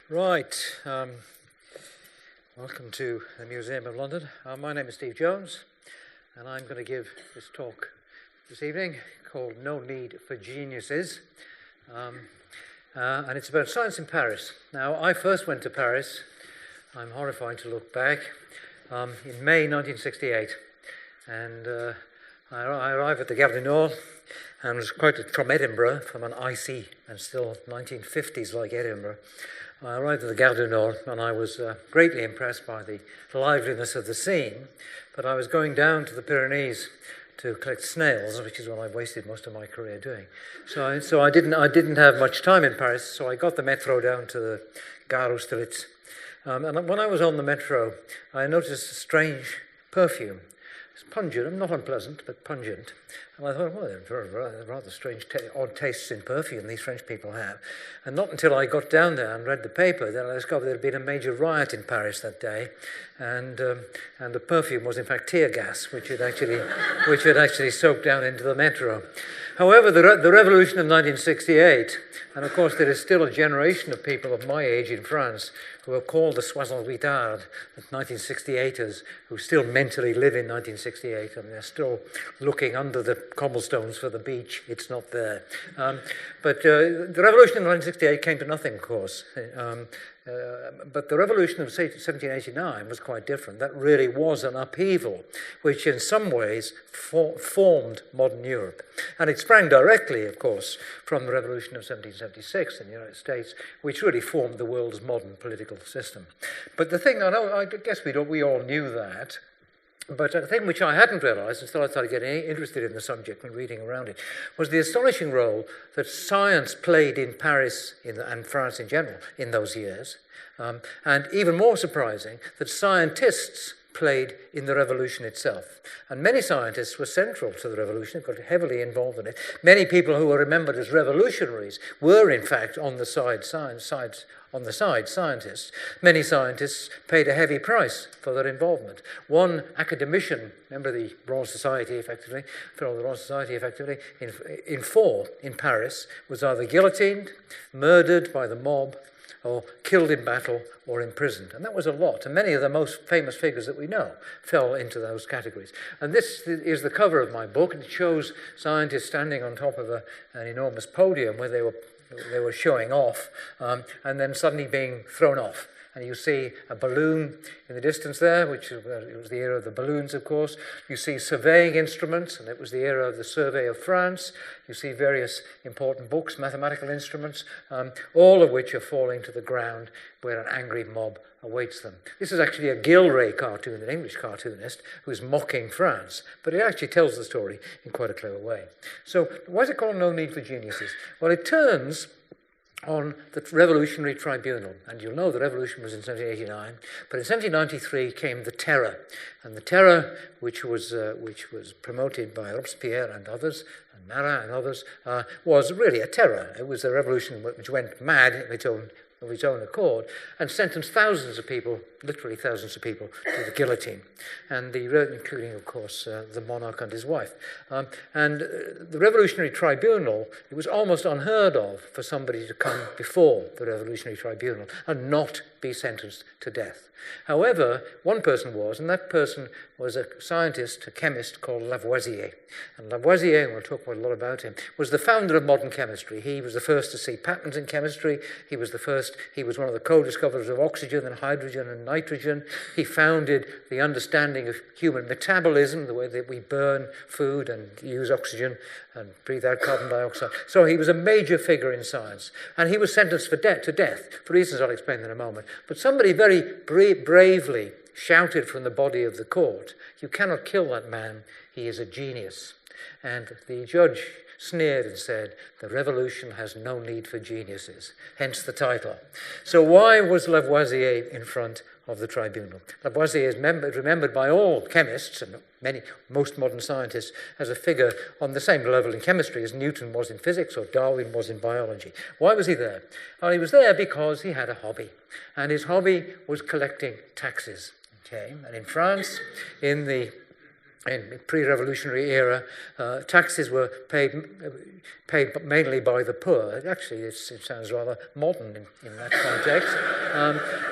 Right. Welcome to the Museum of London. My name is Steve Jones, and I'm going to give this talk this evening called No Need for Geniuses. And it's about science in Paris. Now, I first went to Paris, I'm horrified to look back, in May 1968. And I arrived at the Gare du Nord and was quoted from Edinburgh, from an icy and still 1950s like Edinburgh. I arrived at the Gare du Nord and I was greatly impressed by the liveliness of the scene, but I was going down to the Pyrenees to collect snails, which is what I've wasted most of my career doing. So I didn't have much time in Paris, so I got the metro down to the Gare Austerlitz. And when I was on the metro, I noticed a strange perfume. It's pungent, not unpleasant, but pungent. And I thought, well, they're rather strange, odd tastes in perfume these French people have. And not until I got down there and read the paper that I discovered there had been a major riot in Paris that day, and the perfume was in fact tear gas, which had actually soaked down into the metro. However, the revolution of 1968, and of course there is still a generation of people of my age in France who are called the 68ards, the 1968ers, who still mentally live in 1968, and they're still looking under the cobblestones for the beach. It's not there. But the revolution of 1968 came to nothing, of course. But the revolution of 1789 was quite different. That really was an upheaval, which in some ways formed modern Europe. And it sprang directly, of course, from the revolution of 1776 in the United States, which really formed the world's modern political system. But the thing, I guess we all knew that, but the thing which I hadn't realised until I started getting interested in the subject and reading around it was the astonishing role that science played in Paris and France in general in those years. And even more surprising, that scientists played in the revolution itself. And many scientists were central to the revolution, got heavily involved in it. Many people who were remembered as revolutionaries were in fact on the side scientists. Many scientists paid a heavy price for their involvement. One academician, member of the Royal Society effectively, in Paris, was either guillotined, murdered by the mob, or killed in battle or imprisoned. And that was a lot. And many of the most famous figures that we know fell into those categories. And this is the cover of my book. And it shows scientists standing on top of an enormous podium where they were showing off, and then suddenly being thrown off. And you see a balloon in the distance there, which it was the era of the balloons, of course. You see surveying instruments, and it was the era of the Survey of France. You see various important books, mathematical instruments, all of which are falling to the ground where an angry mob awaits them. This is actually a Gilray cartoon, an English cartoonist, who's mocking France, but it actually tells the story in quite a clever way. So why is it called No Need for Geniuses? Well, it turns on the Revolutionary Tribunal. And you'll know the revolution was in 1789, but in 1793 came the Terror. And the Terror, which was promoted by Robespierre and others, and Marat and others, was really a terror. It was a revolution which went mad of its own accord, and sentenced thousands of people, literally thousands of people, to the guillotine, and including, of course, the monarch and his wife. And the Revolutionary Tribunal, it was almost unheard of for somebody to come before the Revolutionary Tribunal and not be sentenced to death. However, one person was, and that person was a scientist, a chemist called Lavoisier. And Lavoisier, and we'll talk quite a lot about him, was the founder of modern chemistry. He was the first to see patterns in chemistry. He was one of the co-discoverers of oxygen and hydrogen and nitrogen. He founded the understanding of human metabolism, the way that we burn food and use oxygen and breathe out carbon dioxide. So he was a major figure in science. And he was sentenced to death, for reasons I'll explain in a moment. But somebody very bravely shouted from the body of the court, "You cannot kill that man, he is a genius." And the judge sneered and said, "The revolution has no need for geniuses," hence the title. So why was Lavoisier in front of the tribunal? Lavoisier is remembered by all chemists and most modern scientists as a figure on the same level in chemistry as Newton was in physics or Darwin was in biology. Why was he there? Well, he was there because he had a hobby, and his hobby was collecting taxes. Okay, and in France, in the in pre-revolutionary era, taxes were paid mainly by the poor. Actually, it sounds rather modern in that context.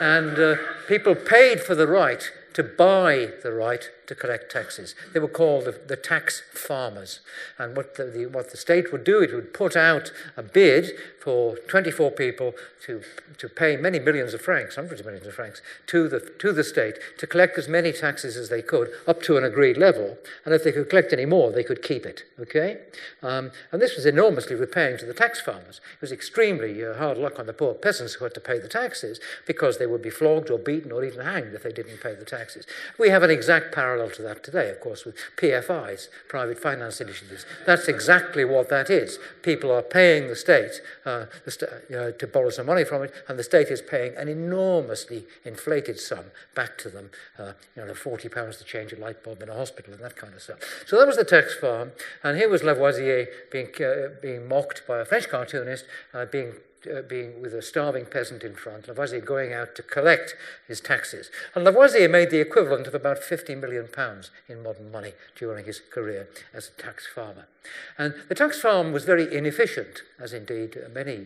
And people paid for the right to buy the right to collect taxes. They were called the tax farmers. And what the state would do, it would put out a bid for 24 people to pay many millions of francs, hundreds of millions of francs, to the state to collect as many taxes as they could up to an agreed level. And if they could collect any more, they could keep it. Okay? And this was enormously repaying to the tax farmers. It was extremely hard luck on the poor peasants who had to pay the taxes, because they would be flogged or beaten or even hanged if they didn't pay the taxes. We have an exact parallel to that today, of course, with PFIs, private finance initiatives. That's exactly what that is. People are paying the state to borrow some money from it, and the state is paying an enormously inflated sum back to them, £40 to change a light bulb in a hospital and that kind of stuff. So that was the tax farm, and here was Lavoisier being mocked by a French cartoonist, being with a starving peasant in front, Lavoisier going out to collect his taxes. And Lavoisier made the equivalent of about £50 million in modern money during his career as a tax farmer. And the tax farm was very inefficient, as indeed many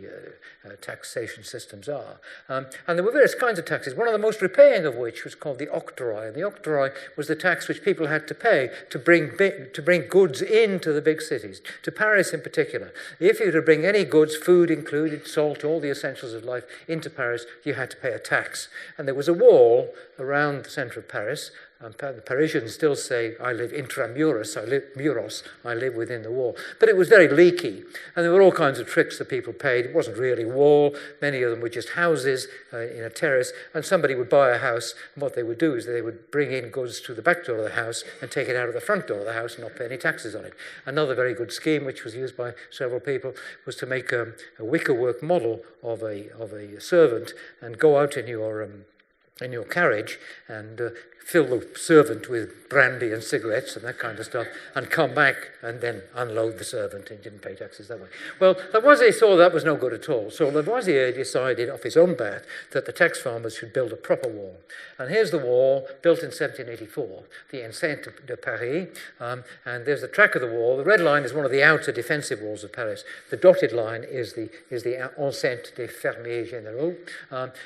taxation systems are. And there were various kinds of taxes, one of the most repaying of which was called the octroi. And the octroi was the tax which people had to pay to bring goods into the big cities, to Paris in particular. If you were to bring any goods, food included, salt, all the essentials of life, into Paris, you had to pay a tax. And there was a wall around the centre of Paris. The Parisians still say, I live intramuros, I live within the wall. But it was very leaky, and there were all kinds of tricks that people paid. It wasn't really a wall. Many of them were just houses in a terrace, and somebody would buy a house, and what they would do is they would bring in goods to the back door of the house and take it out of the front door of the house and not pay any taxes on it. Another very good scheme, which was used by several people, was to make a wickerwork model of a servant and go out in your carriage and fill the servant with brandy and cigarettes and that kind of stuff, and come back and then unload the servant, and didn't pay taxes that way. Well, Lavoisier saw that was no good at all. So Lavoisier decided off his own bat that the tax farmers should build a proper wall. And here's the wall, built in 1784, the Enceinte de Paris, and there's the track of the wall. The red line is one of the outer defensive walls of Paris. The dotted line is the Enceinte des Fermiers Généraux,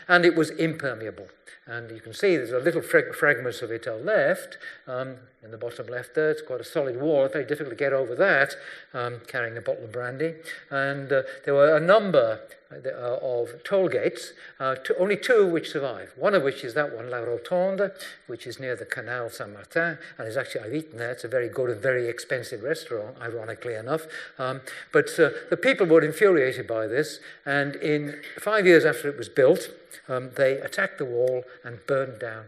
and it was impermeable. And you can see there's a little fragments of it on left, in the bottom left there. It's quite a solid wall. It's very difficult to get over that, carrying a bottle of brandy. And there were a number of toll gates, only two which survive. One of which is that one, La Rotonde, which is near the Canal Saint-Martin, and I've eaten there. It's a very good and very expensive restaurant, ironically enough. But the people were infuriated by this, and in 5 years after it was built, they attacked the wall and burned down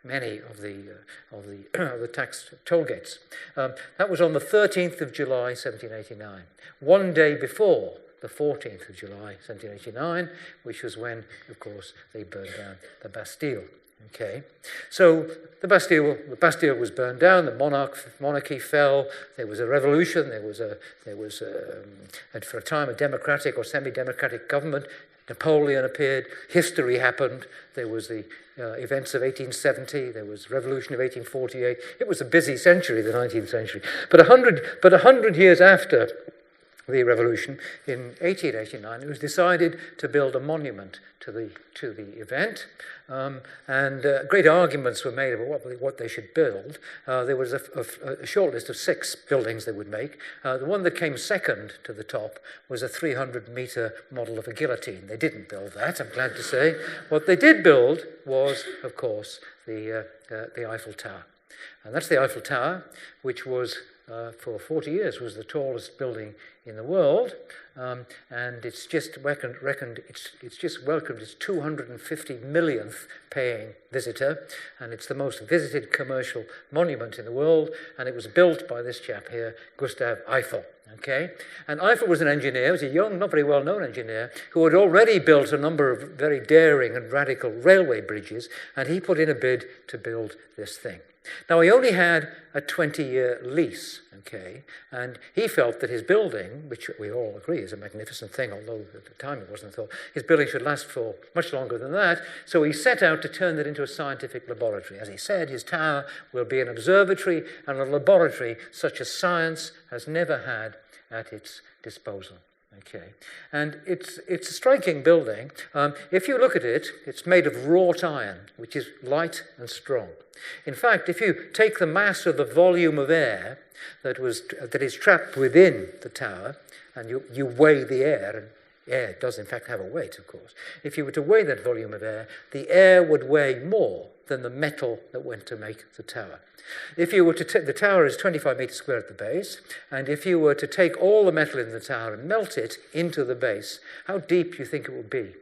many of the tax toll gates. That was on the 13th of July, 1789. One day before the 14th of July, 1789, which was when, of course, they burned down the Bastille. Okay, so the Bastille was burned down. The monarchy fell. There was a revolution. There was for a time a democratic or semi-democratic government. Napoleon appeared. History happened. There was the events of 1870. There was revolution of 1848. It was a busy century, the 19th century. But 100 years after the revolution, in 1889, it was decided to build a monument to the event, and great arguments were made about what they should build. There was a short list of 6 buildings they would make. The one that came second to the top was a 300-metre model of a guillotine. They didn't build that, I'm glad to say. What they did build was, of course, the Eiffel Tower. And that's the Eiffel Tower, which was, for 40 years, was the tallest building in the world, and it's just reckoned it's just welcomed its 250 millionth paying visitor, and it's the most visited commercial monument in the world, and it was built by this chap here, Gustave Eiffel. Okay, and Eiffel was an engineer. He was a young, not very well-known engineer who had already built a number of very daring and radical railway bridges, and he put in a bid to build this thing. Now, he only had a 20-year lease, okay, and he felt that his building, which we all agree is a magnificent thing, although at the time it wasn't thought, his building should last for much longer than that, so he set out to turn it into a scientific laboratory. As he said, his tower will be an observatory and a laboratory such as science has never had at its disposal. Okay, and it's a striking building. If you look at it, it's made of wrought iron, which is light and strong. In fact, if you take the mass of the volume of air that is trapped within the tower, and you weigh the air, and air does in fact have a weight, of course. If you were to weigh that volume of air, the air would weigh more than the metal that went to make the tower. If you were to take, the tower is 25 meters square at the base, and if you were to take all the metal in the tower and melt it into the base, how deep do you think it would be?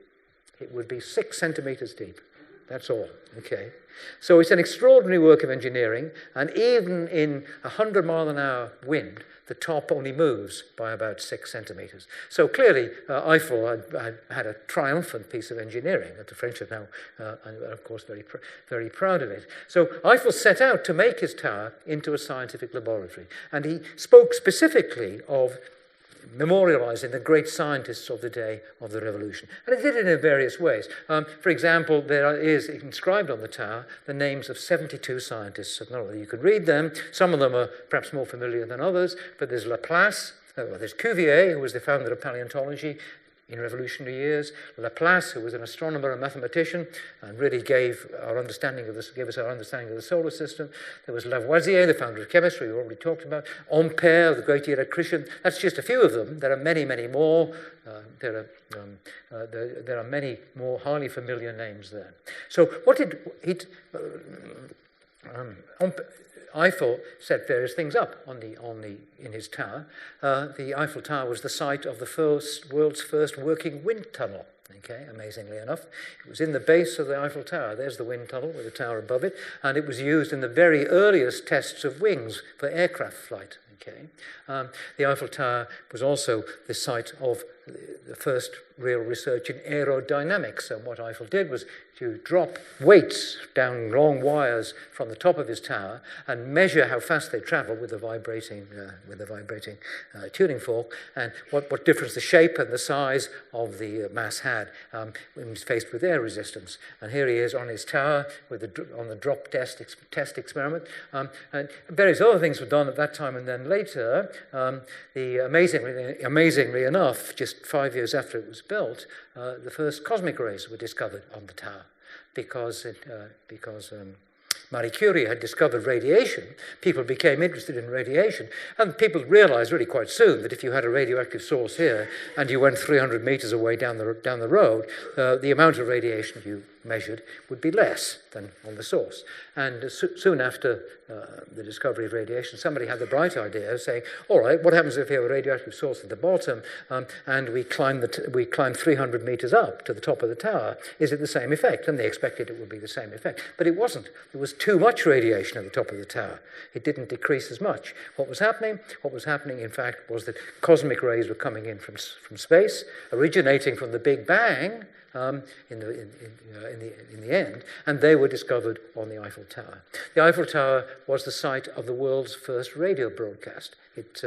It would be 6 centimeters deep. That's all, okay? So it's an extraordinary work of engineering, and even in 100-mile-an-hour wind, the top only moves by about 6 centimeters. So clearly, Eiffel had a triumphant piece of engineering that the French are now, of course, very proud of it. So Eiffel set out to make his tower into a scientific laboratory, and he spoke specifically of memorializing the great scientists of the day of the revolution. And it did it in various ways. For example, there is inscribed on the tower the names of 72 scientists. I don't know whether you could read them. Some of them are perhaps more familiar than others, but there's Laplace, there's Cuvier, who was the founder of paleontology in revolutionary years, Laplace, who was an astronomer and mathematician and really gave us our understanding of the solar system. There was Lavoisier, the founder of chemistry, we already talked about. Ampère, the great electrician. That's just a few of them. There are many, many more. There are many more highly familiar names there. So what did Eiffel set various things up in his tower. The Eiffel Tower was the site of the world's first working wind tunnel. Okay, amazingly enough, it was in the base of the Eiffel Tower. There's the wind tunnel with the tower above it, and it was used in the very earliest tests of wings for aircraft flight. Okay, the Eiffel Tower was also the site of the first real research in aerodynamics. And what Eiffel did was to drop weights down long wires from the top of his tower and measure how fast they travel with the vibrating tuning fork, and what difference the shape and the size of the mass had when he was faced with air resistance. And here he is on his tower on the drop test experiment. And various other things were done at that time and then later. Amazingly enough, just 5 years after it was built, the first cosmic rays were discovered on the tower because Marie Curie had discovered radiation. People became interested in radiation, and people realized really quite soon that if you had a radioactive source here and you went 300 meters away down the road, the amount of radiation you measured would be less than on the source. And soon after the discovery of radiation, somebody had the bright idea of saying, all right, what happens if you have a radioactive source at the bottom and we climb 300 meters up to the top of the tower? Is it the same effect? And they expected it would be the same effect. But it wasn't. There was too much radiation at the top of the tower. It didn't decrease as much. What was happening? What was happening, in fact, was that cosmic rays were coming in from space, originating from the Big Bang, in the end, and they were discovered on the Eiffel Tower. The Eiffel Tower was the site of the world's first radio broadcast. It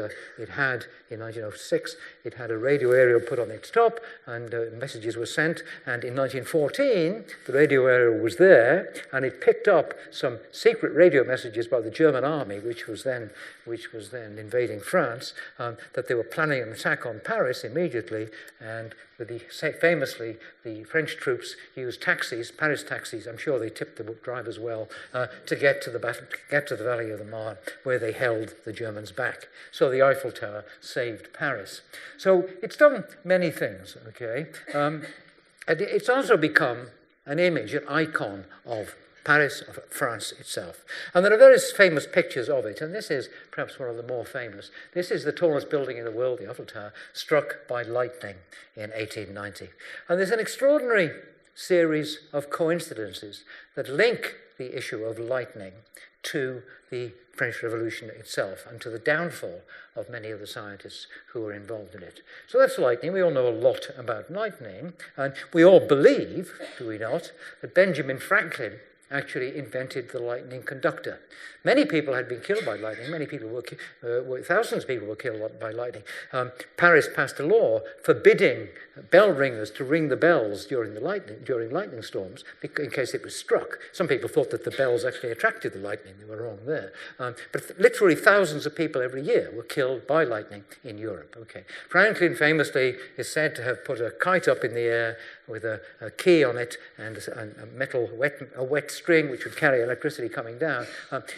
had, in 1906, it had a radio aerial put on its top, and messages were sent. And in 1914, the radio aerial was there, and it picked up some secret radio messages by the German army, which was then invading France, that they were planning an attack on Paris immediately, and famously, the French troops used taxis, Paris taxis. I'm sure they tipped the drivers well to get to the Valley of the Marne, where they held the Germans back. So the Eiffel Tower saved Paris. So it's done many things. Okay, and it's also become an image, an icon of Paris, of France itself. And there are various famous pictures of it, and this is perhaps one of the more famous. This is the tallest building in the world, the Eiffel Tower, struck by lightning in 1890. And there's an extraordinary series of coincidences that link the issue of lightning to the French Revolution itself and to the downfall of many of the scientists who were involved in it. So that's lightning. We all know a lot about lightning, and we all believe, do we not, that Benjamin Franklin actually invented the lightning conductor. Many people had been killed by lightning. Thousands of people were killed by lightning. Paris passed a law forbidding bell ringers to ring the bells during lightning storms in case it was struck. Some people thought that the bells actually attracted the lightning. They were wrong there. But literally thousands of people every year were killed by lightning in Europe. Okay. Franklin famously is said to have put a kite up in the air with a key on it and a wet string which would carry electricity coming down.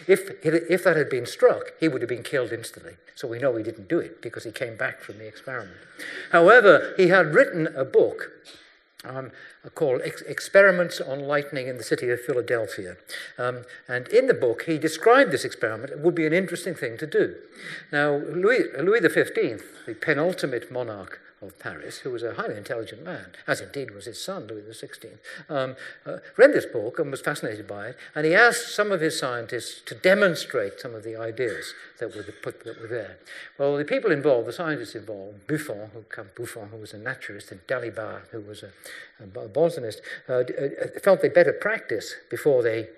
If that had been struck, he would have been killed instantly. So we know he didn't do it because he came back from the experiment. However, he had written a book called Experiments on Lightning in the City of Philadelphia. And in the book, he described this experiment. It would be an interesting thing to do. Now, Louis XV, the penultimate monarch of Paris, who was a highly intelligent man, as indeed was his son, Louis XVI, read this book and was fascinated by it, and he asked some of his scientists to demonstrate some of the ideas that were there. Well, the people involved, the scientists involved, Buffon, who was a naturalist, and Dalibard, who was a botanist, felt they better practice before they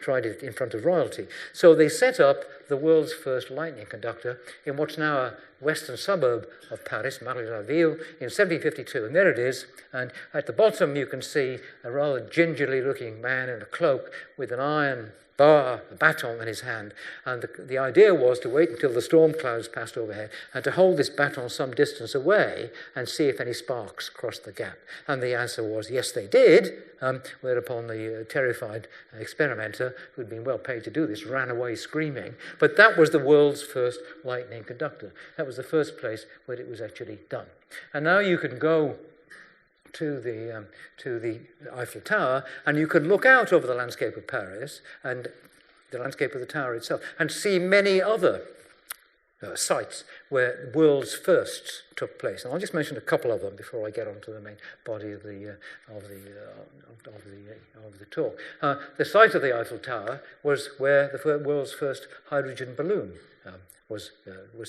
tried it in front of royalty. So they set up the world's first lightning conductor in what's now a western suburb of Paris, Marie-la-Ville, in 1752. And there it is. And at the bottom you can see a rather gingerly looking man in a cloak with an iron bar, a baton in his hand. And the idea was to wait until the storm clouds passed overhead and to hold this baton some distance away and see if any sparks crossed the gap. And the answer was yes, they did, whereupon the terrified experimenter, who'd been well paid to do this, ran away screaming. But that was the world's first lightning conductor. That was the first place where it was actually done. And now you can go to the Eiffel Tower, and you can look out over the landscape of Paris and the landscape of the tower itself, and see many other sites where world's firsts took place. And I'll just mention a couple of them before I get on to the main body of the talk. The site of the Eiffel Tower was where the world's first hydrogen balloon was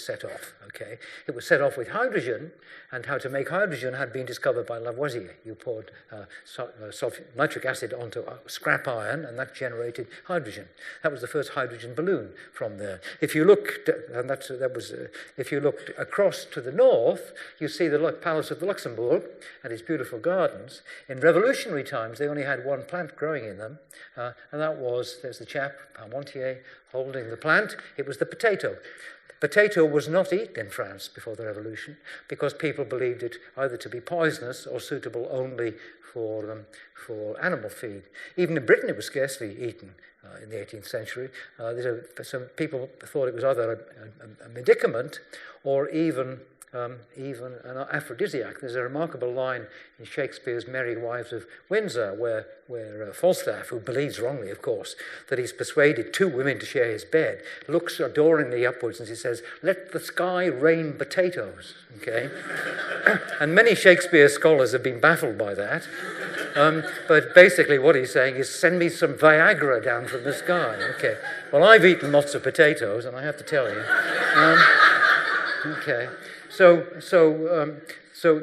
set off. Okay, it was set off with hydrogen, and how to make hydrogen had been discovered by Lavoisier. You poured nitric acid onto scrap iron, and that generated hydrogen. That was the first hydrogen balloon from there. If you looked, if you looked across to the north, you see the Palace of the Luxembourg and its beautiful gardens. In revolutionary times, they only had one plant growing in them, and that was, there's the chap, Parmentier, holding the plant. It was the potato. Potato was not eaten in France before the revolution because people believed it either to be poisonous or suitable only for animal feed. Even in Britain, it was scarcely eaten in the 18th century. Some people thought it was either a medicament or even an aphrodisiac. There's a remarkable line in Shakespeare's Merry Wives of Windsor where Falstaff, who believes wrongly, of course, that he's persuaded two women to share his bed, looks adoringly upwards and he says, "Let the sky rain potatoes." Okay? And many Shakespeare scholars have been baffled by that. But basically what he's saying is, send me some Viagra down from the sky. Okay. Well, I've eaten lots of potatoes, and I have to tell you. Okay. So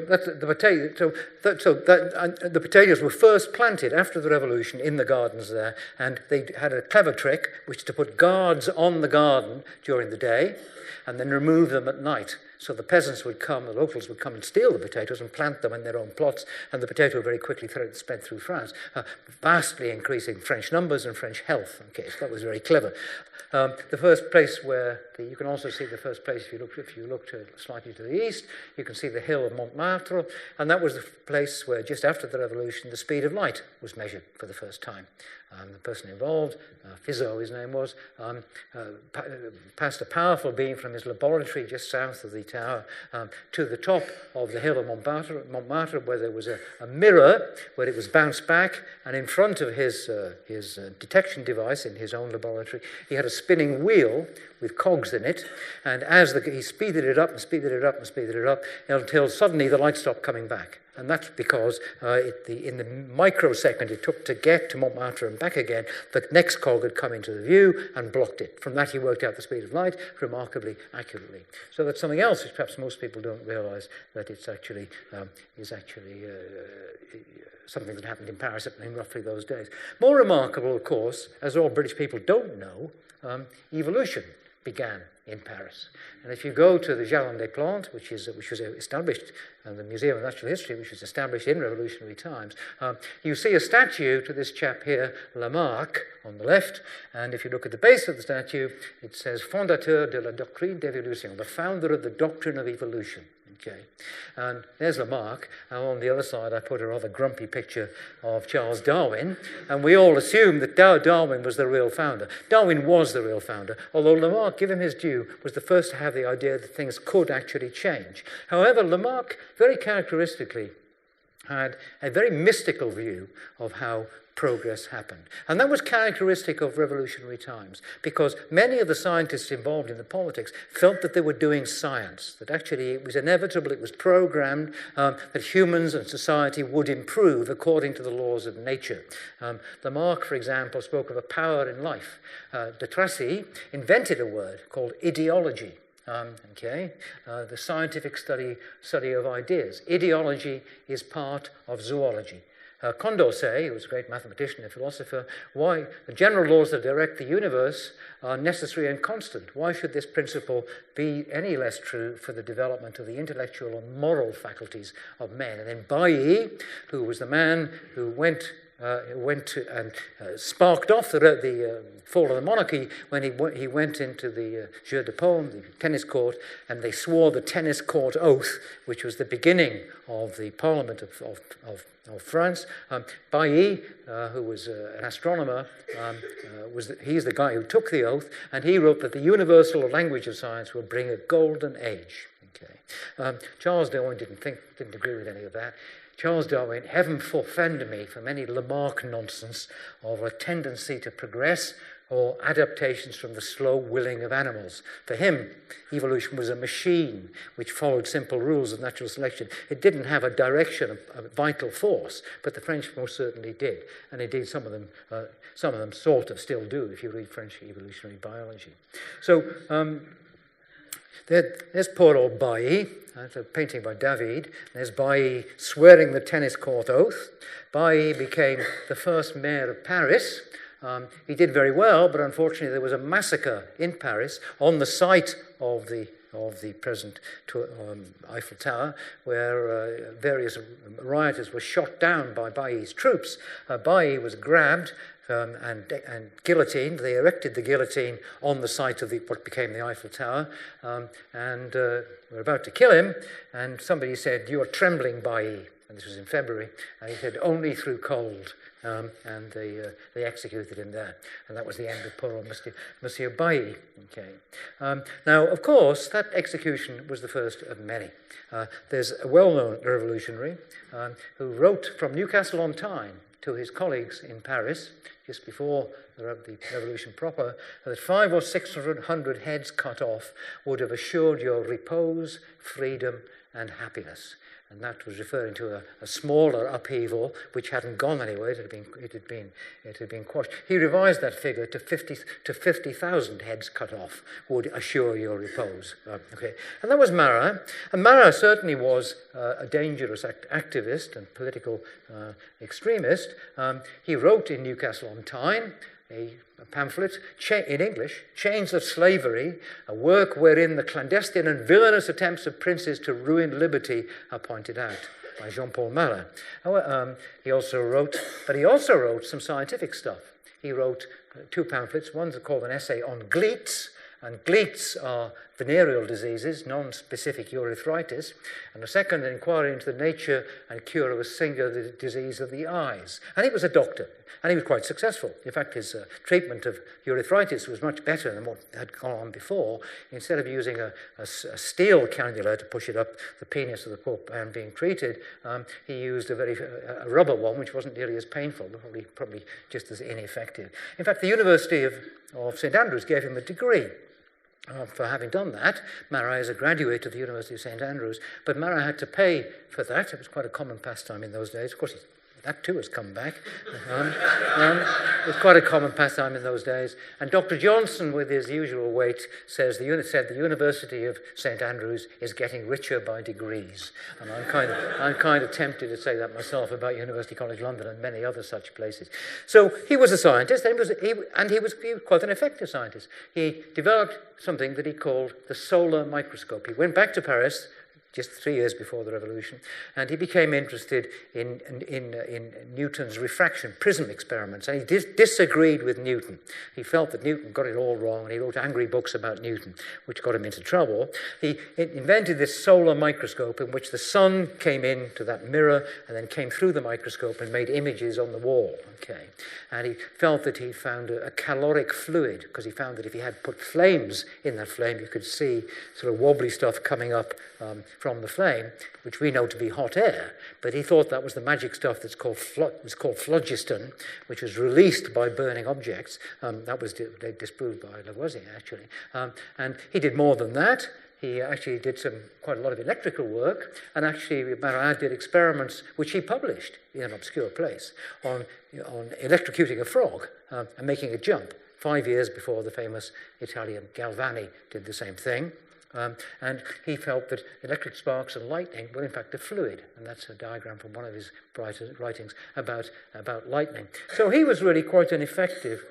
that's the potato. The potatoes were first planted after the revolution in the gardens there, and they had a clever trick, which is to put guards on the garden during the day, and then remove them at night. So the peasants would come, the locals would come and steal the potatoes and plant them in their own plots, and the potato very quickly spread through France, vastly increasing French numbers and French health. Okay, so that was very clever. The first place where you can also see the first place if you look slightly to the east, you can see the hill of Montmartre, and that was the place where just after the revolution the speed of light was measured for the first time. The person involved, Fizeau his name was, passed a powerful beam from his laboratory just south of the tower to the top of the hill of Montmartre, where there was a mirror where it was bounced back, and in front of his detection device in his own laboratory, he had a spinning wheel with cogs in it, and as he speeded it up and speeded it up and speeded it up until suddenly the light stopped coming back. And that's because in the microsecond it took to get to Montmartre and back again, the next cog had come into the view and blocked it. From that he worked out the speed of light remarkably accurately. So that's something else which perhaps most people don't realise, that it's actually something that happened in Paris in roughly those days. More remarkable, of course, as all British people don't know, evolution began in Paris. And if you go to the Jardin des Plantes, which was established, and the Museum of Natural History, which was established in revolutionary times, you see a statue to this chap here, Lamarck, on the left, and if you look at the base of the statue, it says Fondateur de la doctrine d'évolution, the founder of the doctrine of evolution. Okay, and there's Lamarck, and on the other side I put a rather grumpy picture of Charles Darwin, and we all assume that Darwin was the real founder. Darwin was the real founder, although Lamarck, give him his due, was the first to have the idea that things could actually change. However, Lamarck very characteristically had a very mystical view of how progress happened. And that was characteristic of revolutionary times, because many of the scientists involved in the politics felt that they were doing science, that actually it was inevitable, it was programmed, that humans and society would improve according to the laws of nature. Lamarck, for example, spoke of a power in life. De Tracy invented a word called ideology. The scientific study of ideas. Ideology is part of zoology. Conductor, who was a great mathematician and philosopher, why the general laws that direct the universe are necessary and constant. Why should this principle be any less true for the development of the intellectual and moral faculties of men? And then Bailly, who was the man who went to and sparked off the fall of the monarchy when he went into the Jeu de Paume, the tennis court, and they swore the tennis court oath, which was the beginning of the Parliament of France. Bailly, who was an astronomer, he's the guy who took the oath, and he wrote that the universal language of science will bring a golden age. Charles Darwin didn't agree with any of that. Charles Darwin, heaven forfend me from any Lamarck nonsense of a tendency to progress or adaptations from the slow willing of animals. For him, evolution was a machine which followed simple rules of natural selection. It didn't have a direction, a vital force, but the French most certainly did. And indeed, some of them sort of still do, if you read French evolutionary biology. So there's poor old Bailly. That's a painting by David. There's Bailly swearing the tennis court oath. Bailly became the first mayor of Paris. He did very well, but unfortunately there was a massacre in Paris on the site of the present Eiffel Tower, where various rioters were shot down by Bailly's troops. Bailly was grabbed and guillotined. They erected the guillotine on the site of what became the Eiffel Tower, and were about to kill him, and somebody said, "You are trembling, Bailly," and this was in February, and he said, "Only through cold." And they executed him there. And that was the end of poor old Monsieur Bailly. Now, of course, that execution was the first of many. There's a well-known revolutionary who wrote from Newcastle on Tyne to his colleagues in Paris, just before the revolution proper, that 500 or 600 heads cut off would have assured your repose, freedom, and happiness. And that was referring to a smaller upheaval which hadn't gone anywhere. It had been quashed. He revised that figure to 50,000 heads cut off would assure your repose. And that was Marat. And Marat certainly was a dangerous activist and political extremist. He wrote in Newcastle on Tyne a pamphlet in English, Chains of Slavery, a work wherein the clandestine and villainous attempts of princes to ruin liberty are pointed out, by Jean-Paul Marat. He also wrote some scientific stuff. He wrote two pamphlets. One's called an essay on gleats, and gleats are venereal diseases, non-specific urethritis, and the second, an inquiry into the nature and cure of a singular disease of the eyes. And he was a doctor, and he was quite successful. In fact, his treatment of urethritis was much better than what had gone on before. Instead of using a steel cannula to push it up the penis of the poor man being treated, he used a rubber one, which wasn't nearly as painful, but probably just as ineffective. In fact, the University of St Andrews gave him a degree. for having done that. Marat is a graduate of the University of St Andrews, but Marat had to pay for that. It was quite a common pastime in those days. Of course, that too has come back. It was quite a common pastime in those days. And Dr. Johnson, with his usual weight, said the University of St Andrews is getting richer by degrees. And I'm kind of tempted to say that myself about University College London and many other such places. So he was a scientist, and he was quite an effective scientist. He developed something that he called the solar microscope. He went back to Paris just 3 years before the revolution, and he became interested in Newton's refraction prism experiments, and he disagreed with Newton. He felt that Newton got it all wrong, and he wrote angry books about Newton, which got him into trouble. He invented this solar microscope in which the sun came into that mirror and then came through the microscope and made images on the wall. Okay, and he felt that he found a caloric fluid, because he found that if he had put flames in that flame, you could see sort of wobbly stuff coming up from the flame, which we know to be hot air. But he thought that was the magic stuff that's called phlogiston, which was released by burning objects. That was disproved by Lavoisier, actually. And he did more than that. He actually did quite a lot of electrical work, and actually Marat did experiments which he published in an obscure place on electrocuting a frog and making it jump 5 years before the famous Italian Galvani did the same thing. And he felt that electric sparks and lightning were in fact a fluid, and that's a diagram from one of his writings about lightning. So he was really quite an effective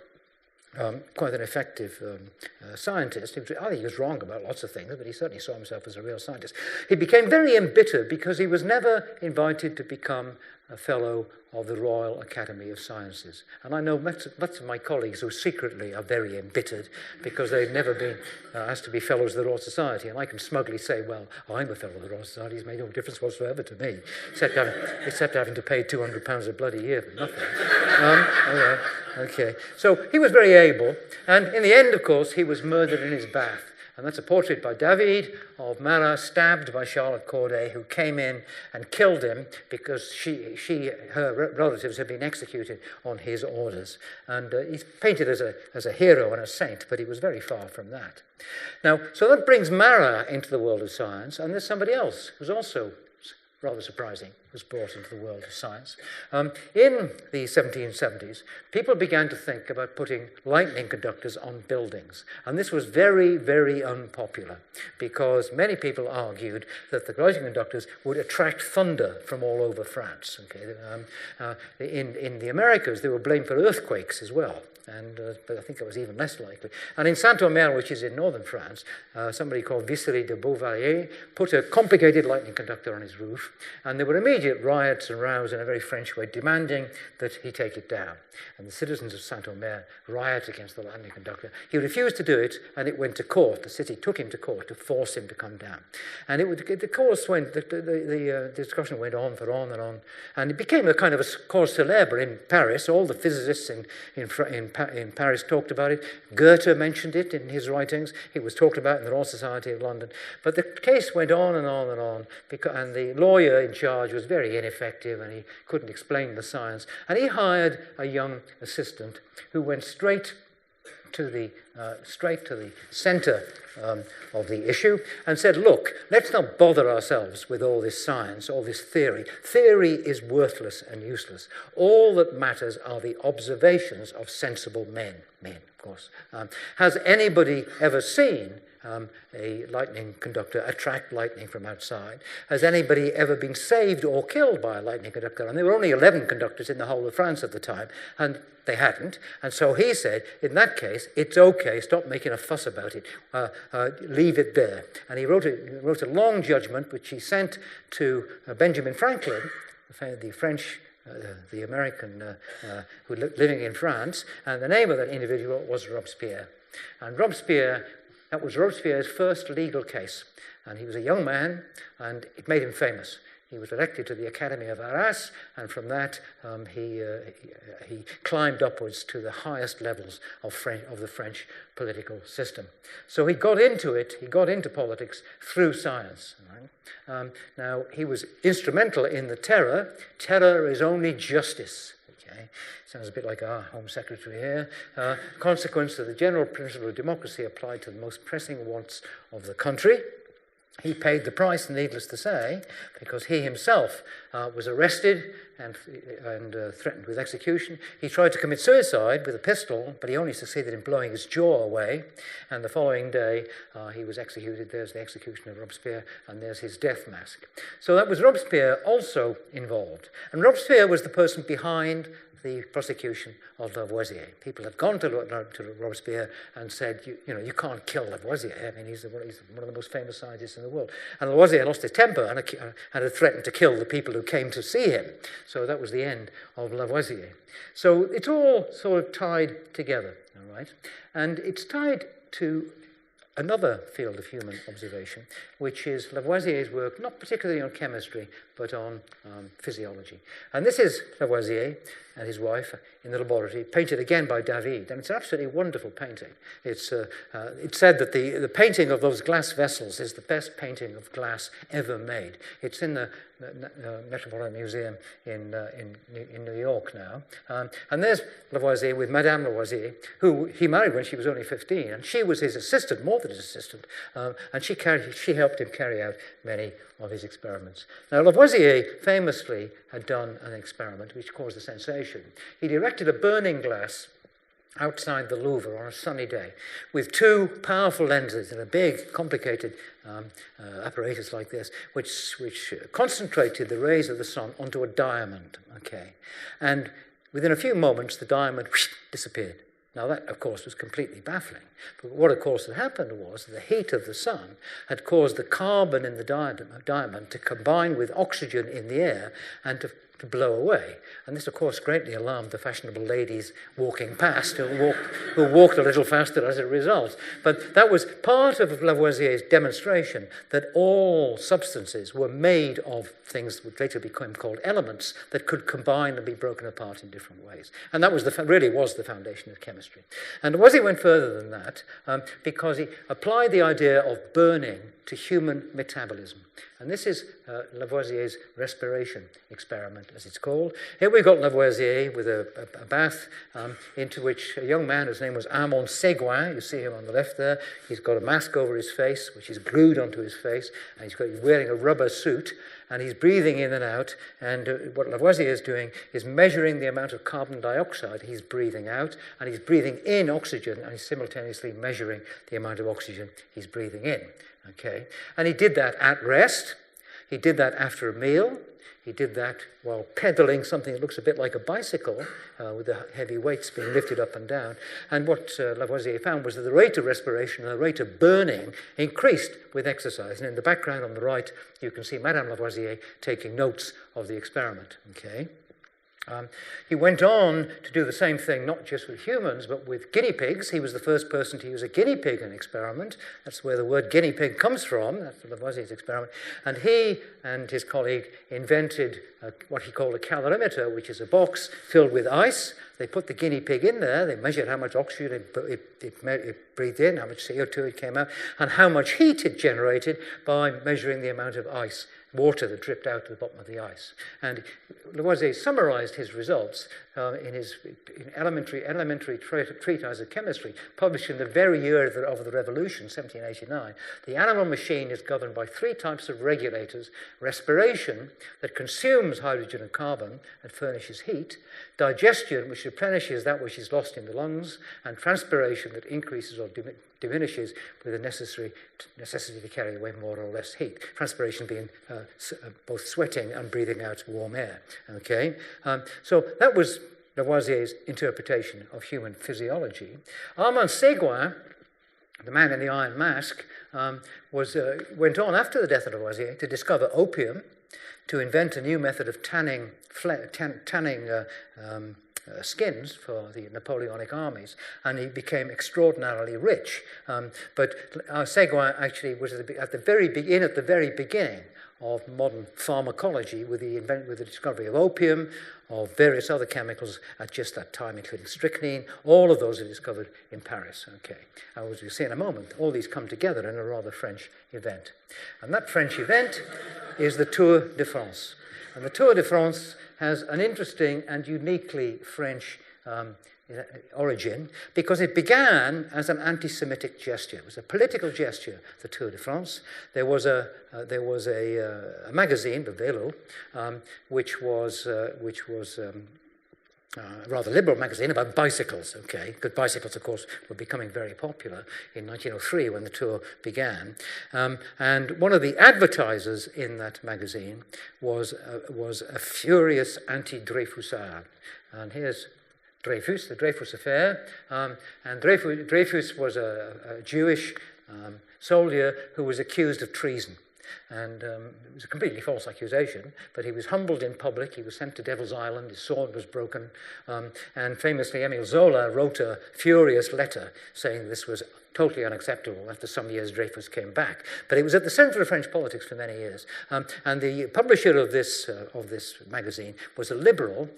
scientist. I think he was wrong about lots of things, but he certainly saw himself as a real scientist. He became very embittered because he was never invited to become a fellow of the Royal Academy of Sciences. And I know lots of my colleagues who secretly are very embittered because they've never been asked to be fellows of the Royal Society. And I can smugly say, well, I'm a fellow of the Royal Society. It's made no difference whatsoever to me, except having to pay £200 a bloody year for nothing. Okay. So he was very able. And in the end, of course, he was murdered in his bath. And that's a portrait by David of Marat stabbed by Charlotte Corday, who came in and killed him because her relatives had been executed on his orders. And he's painted as a hero and a saint, but he was very far from that. Now, so that brings Marat into the world of science, and there's somebody else who's also rather surprising, was brought into the world of science. In the 1770s, people began to think about putting lightning conductors on buildings. And this was very, very unpopular because many people argued that the lightning conductors would attract thunder from all over France. Okay? In the Americas, they were blamed for earthquakes as well. But I think it was even less likely. And in Saint-Omer, which is in northern France, somebody called Vicery de Beauvalier put a complicated lightning conductor on his roof, and there were immediate riots and rows in a very French way, demanding that he take it down. And the citizens of Saint-Omer rioted against the lightning conductor. He refused to do it, and it went to court. The city took him to court to force him to come down. And the discussion went on for on and on, and it became a kind of a cause célèbre in Paris. All the physicists in Paris talked about it. Goethe mentioned it in his writings. It was talked about in the Royal Society of London. But the case went on and on and on, and the lawyer in charge was very ineffective, and he couldn't explain the science. And he hired a young assistant who went straight to the centre of the issue and said, look, let's not bother ourselves with all this science, all this theory. Theory is worthless and useless. All that matters are the observations of sensible men, of course. Has anybody ever seen a lightning conductor attract lightning from outside? Has anybody ever been saved or killed by a lightning conductor? And there were only 11 conductors in the whole of France at the time, and they hadn't. And so he said, in that case, it's okay, stop making a fuss about it, leave it there. And he wrote a long judgment, which he sent to Benjamin Franklin, the American who living in France, and the name of that individual was Robespierre. And that was Robespierre's first legal case. And he was a young man, and it made him famous. He was elected to the Academy of Arras, and from that he climbed upwards to the highest levels of the French political system. So he got into politics through science. Right? Now, he was instrumental in the Terror. Terror is only justice. Okay, sounds a bit like our Home Secretary here. Consequence of the general principle of democracy applied to the most pressing wants of the country. He paid the price, needless to say, because he himself was arrested and threatened with execution. He tried to commit suicide with a pistol, but he only succeeded in blowing his jaw away. And the following day, he was executed. There's the execution of Robespierre, and there's his death mask. So that was Robespierre also involved. And Robespierre was the person behind the prosecution of Lavoisier. People had gone to Robespierre and said, you can't kill Lavoisier. I mean, he's one of the most famous scientists in the world. And Lavoisier lost his temper and had threatened to kill the people who came to see him. So that was the end of Lavoisier. So it's all sort of tied together, all right? And it's tied to another field of human observation, which is Lavoisier's work, not particularly on chemistry, but on physiology. And this is Lavoisier and his wife in the laboratory, painted again by David. And it's an absolutely wonderful painting. It's said that the painting of those glass vessels is the best painting of glass ever made. It's in the Metropolitan Museum in New York now. And there's Lavoisier with Madame Lavoisier, who he married when she was only 15, and she was his assistant, more than his assistant, and she helped him carry out many of his experiments. Now, Lavoisier famously had done an experiment which caused a sensation. He'd erected a burning glass outside the Louvre on a sunny day with two powerful lenses and a big, complicated apparatus like this, which concentrated the rays of the sun onto a diamond. Okay, and within a few moments, the diamond disappeared. Now, that, of course, was completely baffling. But what, of course, had happened was the heat of the sun had caused the carbon in the diamond to combine with oxygen in the air and to blow away. And this, of course, greatly alarmed the fashionable ladies walking past who walked a little faster as a result. But that was part of Lavoisier's demonstration that all substances were made of things that later became called elements that could combine and be broken apart in different ways. And that was really was the foundation of chemistry. And Lavoisier went further than that because he applied the idea of burning to human metabolism. And this is Lavoisier's Respiration Experiment, as it's called. Here we've got Lavoisier with a bath into which a young man whose name was Almansa Guan, you see him on the left there, he's got a mask over his face, which is glued onto his face, and he's wearing a rubber suit, and he's breathing in and out, and what Lavoisier is doing is measuring the amount of carbon dioxide he's breathing out, and he's breathing in oxygen, and he's simultaneously measuring the amount of oxygen he's breathing in. Okay, and he did that at rest. He did that after a meal. He did that while pedaling something that looks a bit like a bicycle with the heavy weights being lifted up and down. And what Lavoisier found was that the rate of respiration and the rate of burning increased with exercise. And in the background on the right, you can see Madame Lavoisier taking notes of the experiment. Okay. He went on to do the same thing, not just with humans, but with guinea pigs. He was the first person to use a guinea pig in an experiment. That's where the word guinea pig comes from. That's Lavoisier's experiment. And he and his colleague invented what he called a calorimeter, which is a box filled with ice. They put the guinea pig in there. They measured how much oxygen it breathed in, how much CO2 it came out, and how much heat it generated by measuring the amount of water that dripped out to the bottom of the ice. And Lavoisier summarized his results in his elementary treatise of chemistry, published in the very year of the Revolution, 1789. The animal machine is governed by three types of regulators: respiration, that consumes hydrogen and carbon and furnishes heat; digestion, which replenishes that which is lost in the lungs; and transpiration, that increases or diminishes with the necessity to carry away more or less heat. Transpiration being both sweating and breathing out warm air. Okay, so that was Lavoisier's interpretation of human physiology. Almansa Guan, the man in the iron mask, went on after the death of Lavoisier to discover opium, to invent a new method of tanning skins for the Napoleonic armies, and he became extraordinarily rich. But Seguin actually was at the very beginning of modern pharmacology, with the discovery of opium, of various other chemicals at just that time, including strychnine. All of those are discovered in Paris. Okay, as we'll see in a moment, all these come together in a rather French event. And that French event is the Tour de France. And the Tour de France has an interesting and uniquely French origin, because it began as an anti-Semitic gesture. It was a political gesture, the Tour de France. There was a magazine, the Vélo, which was a rather liberal magazine about bicycles, okay? Because bicycles, of course, were becoming very popular in 1903 when the Tour began. And one of the advertisers in that magazine was a furious anti-Dreyfusard. And here's Dreyfus, the Dreyfus Affair, and Dreyfus was a Jewish soldier who was accused of treason. And it was a completely false accusation, but he was humbled in public. He was sent to Devil's Island. His sword was broken. And famously, Émile Zola wrote a furious letter saying this was totally unacceptable. After some years, Dreyfus came back. But it was at the centre of French politics for many years. And the publisher of this magazine was a liberal,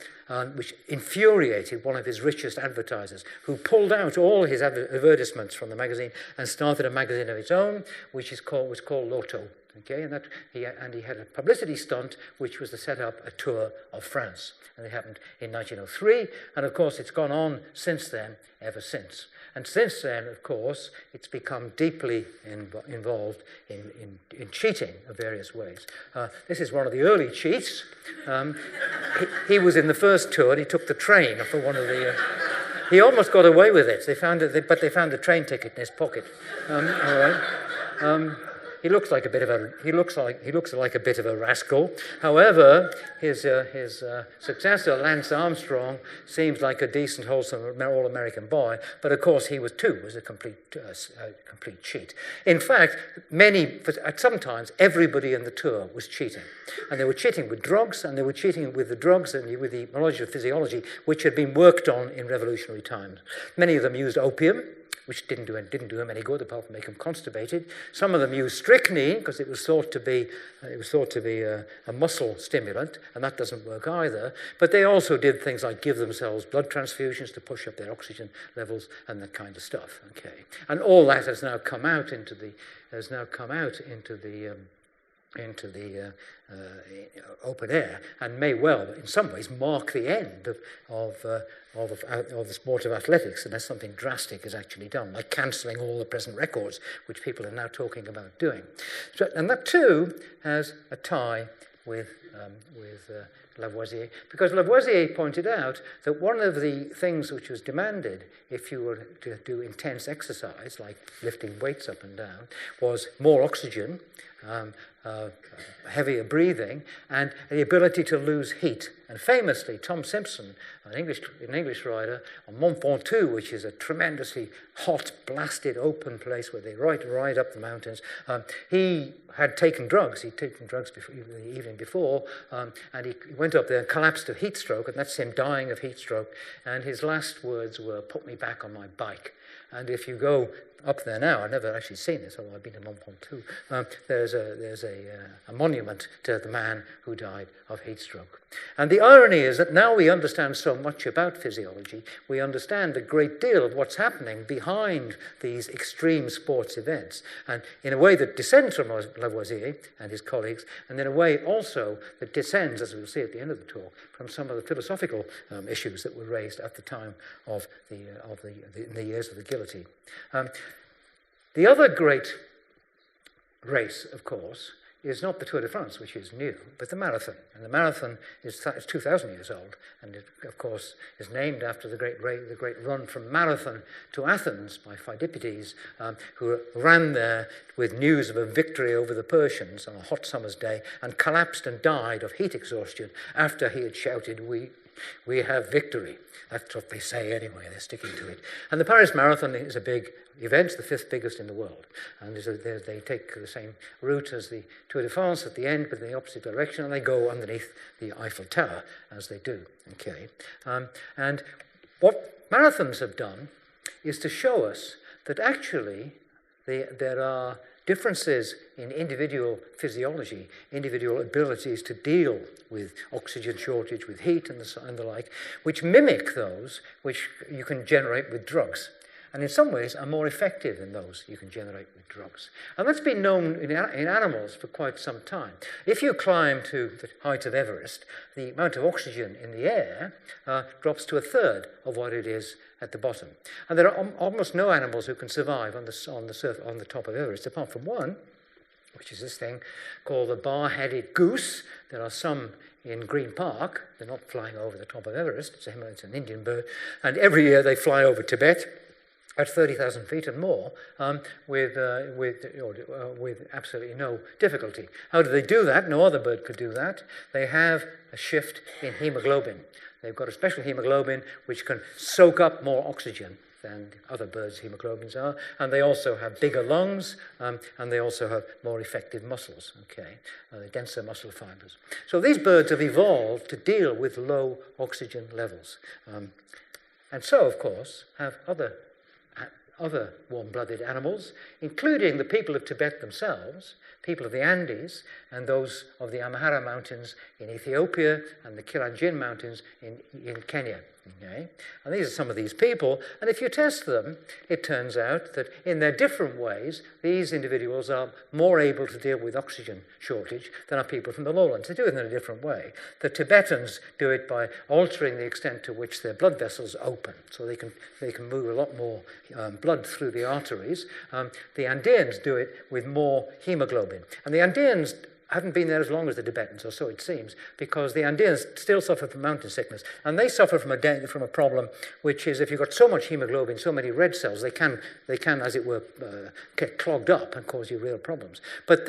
which infuriated one of his richest advertisers, who pulled out all his advertisements from the magazine and started a magazine of its own, which was called L'Auto. Okay, and he had a publicity stunt, which was to set up a tour of France. And it happened in 1903, and of course it's gone on since then, ever since. And since then, of course, it's become deeply involved in cheating of various ways. This is one of the early cheats. He was in the first tour, and he took the train for one of the... he almost got away with it. But they found the train ticket in his pocket. All right. He looks like a bit of a rascal. However, his successor, Lance Armstrong, seems like a decent, wholesome, all-American boy. But of course, he was a complete cheat. In fact, sometimes everybody in the tour was cheating, and they were cheating with drugs, and they were cheating with the drugs and with the knowledge of physiology, which had been worked on in revolutionary times. Many of them used opium, which didn't do him any good, apart from make him constipated. Some of them used strychnine because it was thought to be a muscle stimulant, and that doesn't work either. But they also did things like give themselves blood transfusions to push up their oxygen levels and that kind of stuff. Okay, and all that has now come out into the open air, and may well, in some ways, mark the end of the sport of athletics, unless something drastic is actually done, like cancelling all the present records, which people are now talking about doing. And that too has a tie with Lavoisier, because Lavoisier pointed out that one of the things which was demanded if you were to do intense exercise, like lifting weights up and down, was more oxygen, heavier breathing, and the ability to lose heat. And famously, Tom Simpson, an English writer, on Mont Ventoux, which is a tremendously hot, blasted, open place where they ride up the mountains, he had taken drugs. He'd taken drugs the evening before, and he went up there and collapsed of heat stroke, and that's him dying of heat stroke. And his last words were, "Put me back on my bike." And if you go up there now, I've never actually seen this, although I've been to Mont Ventoux, there's a monument to the man who died of heat stroke. And the irony is that now we understand so much about physiology, we understand a great deal of what's happening behind these extreme sports events, and in a way that descends from Lavoisier and his colleagues, and in a way also that descends, as we'll see at the end of the talk, from some of the philosophical issues that were raised at the time of the years of the guillotine. The other great race, of course, is not the Tour de France, which is new, but the marathon. And the marathon is 2,000 years old, and it, of course, is named after the great run from Marathon to Athens by Phidippides, who ran there with news of a victory over the Persians on a hot summer's day, and collapsed and died of heat exhaustion after he had shouted, "We have victory." That's what they say anyway, they're sticking to it. And the Paris Marathon is a big event, the 5th biggest in the world. And they take the same route as the Tour de France at the end, but in the opposite direction, and they go underneath the Eiffel Tower, as they do. Okay. And what marathons have done is to show us that actually there are differences in individual physiology, individual abilities to deal with oxygen shortage, with heat and the like, which mimic those which you can generate with drugs. and in some ways are more effective than those you can generate with drugs. And that's been known in animals for quite some time. If you climb to the height of Everest, the amount of oxygen in the air drops to a third of what it is at the bottom. And there are almost no animals who can survive on the top of Everest, apart from one, which is this thing called the bar-headed goose. There are some in Green Park. They're not flying over the top of Everest. It's an Indian bird. And every year they fly over Tibet at 30,000 feet and more with absolutely no difficulty. How do they do that? No other bird could do that. They have a shift in hemoglobin. They've got a special hemoglobin which can soak up more oxygen than other birds' hemoglobins are, and they also have bigger lungs, and they also have more effective muscles, denser muscle fibers. So these birds have evolved to deal with low oxygen levels. And so, of course, have other warm-blooded animals, including the people of Tibet themselves, people of the Andes, and those of the Amhara Mountains in Ethiopia and the Kenyan Gen mountains in Kenya. Okay? And these are some of these people, and if you test them, it turns out that in their different ways, these individuals are more able to deal with oxygen shortage than are people from the lowlands. They do it in a different way. The Tibetans do it by altering the extent to which their blood vessels open, so they can move a lot more blood through the arteries. The Andeans do it with more hemoglobin. And the Andeans haven't been there as long as the Tibetans, or so it seems, because the Andeans still suffer from mountain sickness. And they suffer from a problem, which is if you've got so much hemoglobin, so many red cells, they can as it were, get clogged up and cause you real problems. But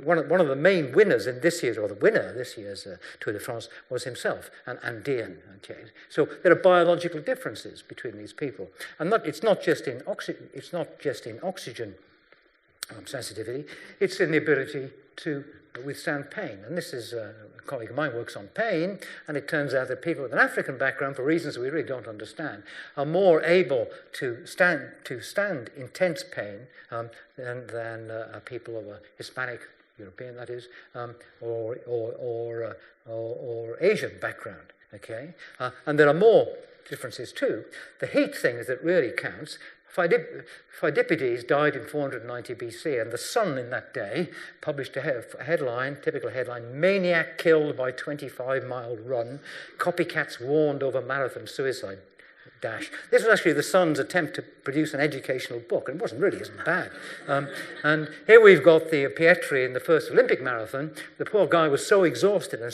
one of the main winners in this year's, or the winner this year's Tour de France was himself, an Andean. Okay? So there are biological differences between these people. And it's not just in oxygen sensitivity, it's in the ability to withstand pain. And this is a colleague of mine works on pain, and it turns out that people with an African background, for reasons we really don't understand, are more able to stand intense pain than people of a Hispanic, European that is, or Asian background. Okay, and there are more differences too. The heat thing is that really counts. Pheidippides died in 490 BC, and the Sun in that day published a headline, typical headline, "Maniac killed by 25-mile run, copycats warned over marathon suicide dash." This was actually the Sun's attempt to produce an educational book, and it wasn't really as bad. And here we've got the Pietri in the first Olympic marathon. The poor guy was so exhausted and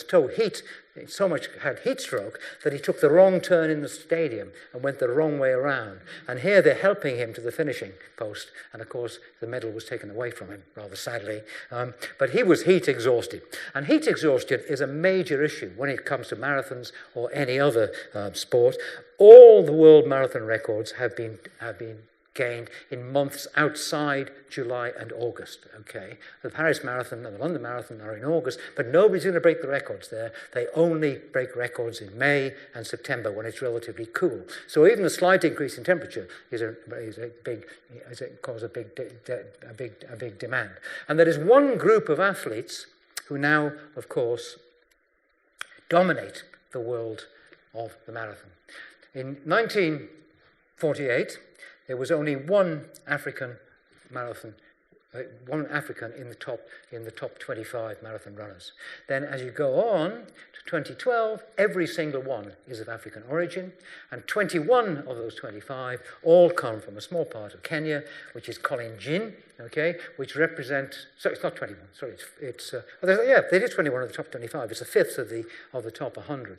so much had heat stroke that he took the wrong turn in the stadium and went the wrong way around. And here they're helping him to the finishing post, and of course the medal was taken away from him, rather sadly. But he was heat exhausted. And heat exhaustion is a major issue when it comes to marathons or any other sport. All the world marathon records have been gained in months outside July and August. Okay, the Paris Marathon and the London Marathon are in August, but nobody's going to break the records there. They only break records in May and September when it's relatively cool. So even a slight increase in temperature causes a big demand. And there is one group of athletes who now, of course, dominate the world of the marathon. In 1948, there was only one African in the top 25 marathon runners. Then as you go on to 2012, every single one is of African origin, and 21 of those 25 all come from a small part of Kenya, which is Kenyan Gen, which represent, so it's not 21, sorry, it is 21 of the top 25, it's a fifth of the top 100.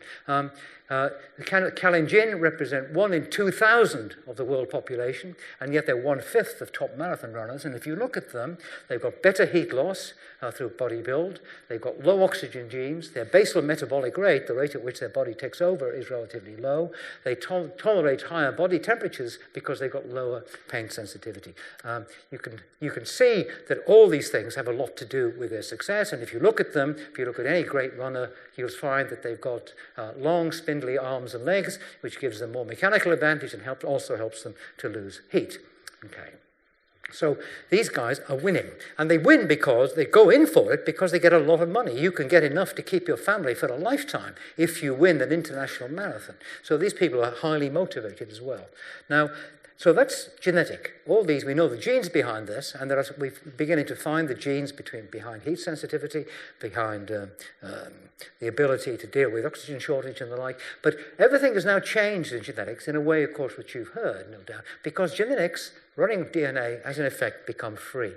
The Kenyan Gen represent 1 in 2,000 of the world population, and yet they're 1/5 of top marathon runners. And if you look at them, they've got better heat loss through body build, they've got low oxygen genes, their basal metabolic rate, the rate at which their body takes over, is relatively low. They tolerate higher body temperatures because they've got lower pain sensitivity. You can see that all these things have a lot to do with their success, and if you look at them, if you look at any great runner, you'll find that they've got long, spindly arms and legs, which gives them more mechanical advantage and also helps them to lose heat. Okay. So these guys are winning, and they win because they go in for it because they get a lot of money. You can get enough to keep your family for a lifetime if you win an international marathon. So these people are highly motivated as well. Now, So that's genetic. All these, we know the genes behind this, and we're beginning to find the genes behind heat sensitivity, behind the ability to deal with oxygen shortage and the like. But everything has now changed in genetics in a way, of course, which you've heard, no doubt, because genetics, running DNA, has in effect become free.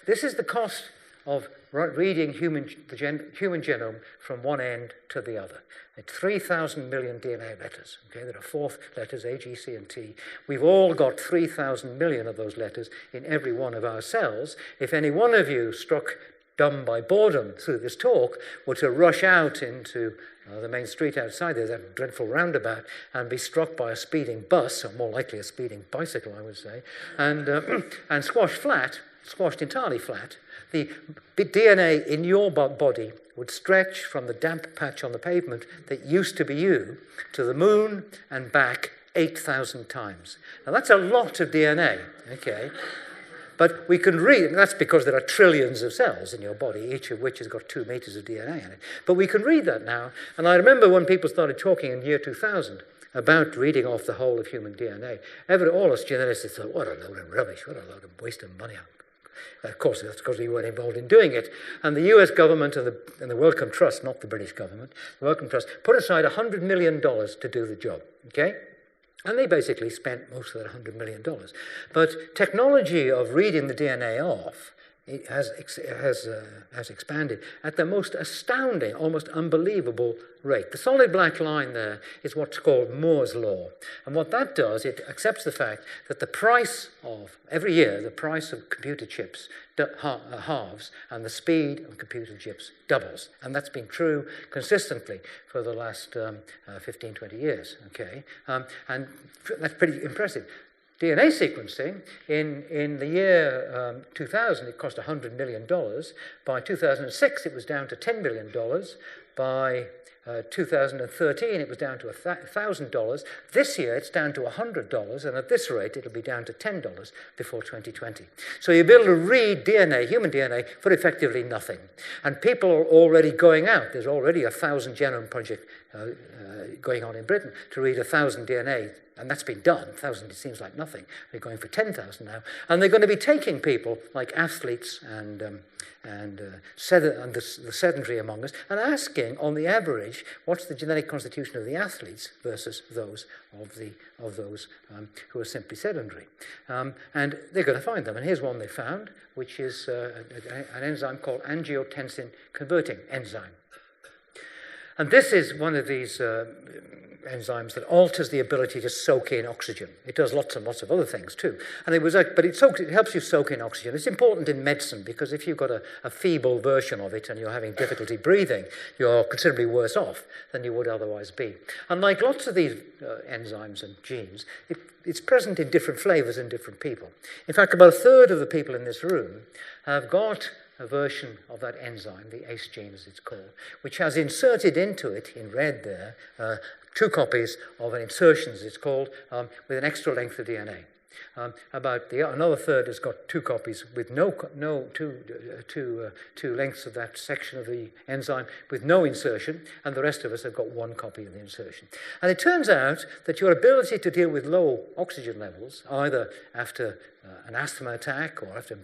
This is the cost of reading the human genome from one end to the other. It's 3,000 million DNA letters. Okay, there are 4 letters, A, G, C, and T. We've all got 3,000 million of those letters in every one of our cells. If any one of you, struck dumb by boredom through this talk, were to rush out into the main street outside there, that dreadful roundabout, and be struck by a speeding bus, or more likely a speeding bicycle, I would say, and squashed entirely flat, the DNA in your body would stretch from the damp patch on the pavement that used to be you to the moon and back 8,000 times. Now that's a lot of DNA, okay? But we can read, that's because there are trillions of cells in your body, each of which has got 2 meters of DNA in it. But we can read that now. And I remember when people started talking in the year 2000 about reading off the whole of human DNA, all us geneticists thought, what a load of rubbish, what a load of waste of money. Of course, that's because we weren't involved in doing it. And the US government and the Wellcome Trust, not the British government, the Wellcome Trust, put aside $100 million to do the job, okay? And they basically spent most of that $100 million. But technology of reading the DNA off has expanded at the most astounding, almost unbelievable rate. The solid black line there is what's called Moore's law. And what that does, it accepts the fact that the price of, every year, the price of computer chips halves and the speed of computer chips doubles. And that's been true consistently for the last 15, 20 years, okay? And that's pretty impressive. DNA sequencing, in the year 2000, it cost $100 million. By 2006, it was down to $10 million. By 2013, it was down to $1,000. This year, it's down to $100, and at this rate, it'll be down to $10 before 2020. So you'll be able to read DNA, human DNA, for effectively nothing. And people are already going out. There's already a 1,000 genome project going on in Britain to read 1,000 DNA. And that's been done. 1,000, it seems like nothing. They're going for 10,000 now. And they're going to be taking people like athletes and the sedentary among us and asking, on the average, what's the genetic constitution of the athletes versus those of those who are simply sedentary. And they're going to find them. And here's one they found, which is an enzyme called angiotensin converting enzyme. And this is one of these enzymes that alters the ability to soak in oxygen. It does lots and lots of other things too. And it helps you soak in oxygen. It's important in medicine because if you've got a feeble version of it and you're having difficulty breathing, you're considerably worse off than you would otherwise be. And like lots of these enzymes and genes, it's present in different flavors in different people. In fact, about a third of the people in this room have got a version of that enzyme, the ACE gene as it's called, which has inserted into it, in red there, 2 copies of an insertion, as it's called, with an extra length of DNA. Another third has got 2 copies with two lengths of that section of the enzyme with no insertion, and the rest of us have got 1 copy of the insertion. And it turns out that your ability to deal with low oxygen levels, either after an asthma attack or after